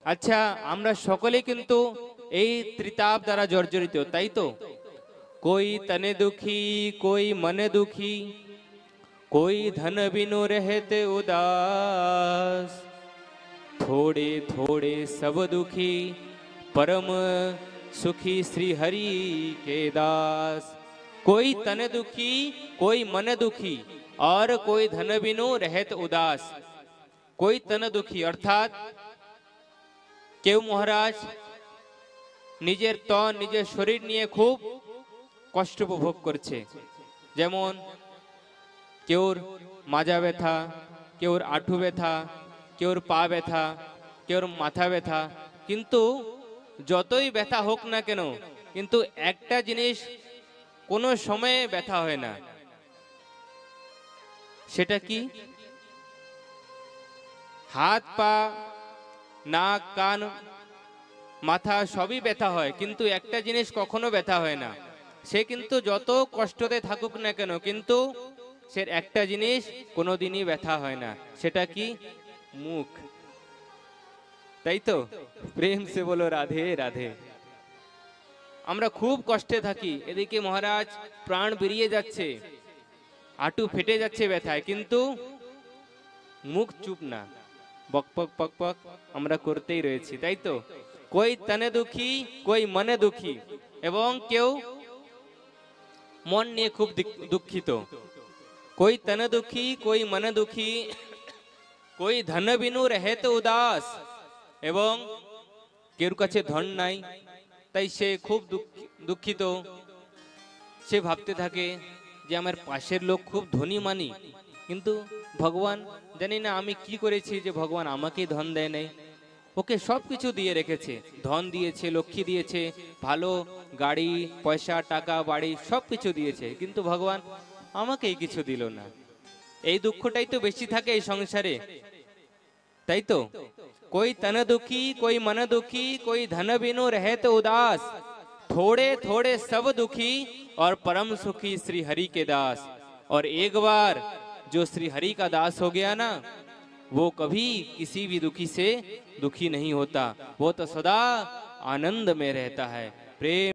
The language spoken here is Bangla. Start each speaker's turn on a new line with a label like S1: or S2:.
S1: আচ্ছা, আমরা সকলে কিন্তু এই ত্রিতাপ দ্বারা জর্জরিত, তাই তো? कोई तने दुखी, कोई मन दुखी, कोई धन बिनु रहते उदास, थोड़े थोड़े सब दुखी, परम सुखी श्री हरि के दास। कोई तन दुखी, कोई मन दुखी, और कोई धन बिनु रहत उदास। कोई तन दुखी अर्थात केउ महाराज निजेर तन निजेर शरीर निये खूब কষ্ট উপভোগ করছে, যেমন কেউর মাজা ব্যথা, কেউর আঁঠু ব্যথা, কেউর পা ব্যথা, কেউর মাথা ব্যথা। কিন্তু যতই ব্যথা হোক না কেন, কিন্তু একটা জিনিস কোনো সময়ে ব্যথা হয় না, সেটা কি? হাত পা নাক কান মাথা সবই ব্যথা হয়, কিন্তু একটা জিনিস কখনো ব্যথা হয় না। সে কিন্তু যত কষ্টতে থাকুক না কেন, কিন্তু সে একটা জিনিস কোনোদিনই ব্যথা হয় না, সেটা কি? মুখ। তাই তো? প্রেম সে বলো রাধে রাধে। আমরা খুব কষ্টে থাকি, এদিকে মহারাজ প্রাণ বেরিয়ে যাচ্ছে, হাঁটু ফেটে যাচ্ছে ব্যথায়, কিন্তু মুখ চুপ না, বকপক পকপক আমরা করতেই রয়েছি, তাই তো? কই তনে দুঃখী, কই মনে দুঃখী, এবং কেউ মন নিয়ে খুব দুঃখিত। कोई तन दुखी, कोई मन दुखी, कोई धन बिनु रहत उदास, এবং কেউর কাছে ধন নাই, তাই সে খুব দুঃখিত। সে ভাবতে থাকে যে আমার পাশের লোক খুব ধনী মানি, কিন্তু ভগবান জানি না আমি কি করেছি যে ভগবান আমাকে ধন দেয় নাই। ওকে সব কিছু দিয়ে রেখেছে, ধন দিয়েছে, লক্ষ্মী দিয়েছে, ভালো গাড়ি পয়সা টাকা বাড়ি সব কিছু দিয়েছে, কিন্তু ভগবান আমাকেই কিছু দিল না। এই দুঃখটাই তো বেশি থাকে এই সংসারে, তাই তো? कोई तन दुखी, कोई मन दुखी, कोई धन बिनु रहत उदास, थोड़े थोड़े सब दुखी, और परम सुखी श्री हरि के दास। और एक बार जो श्री हरि का दास हो गया ना, वो कभी किसी भी दुखी से दुखी नहीं होता, वो तो सदा आनंद में रहता है। प्रेम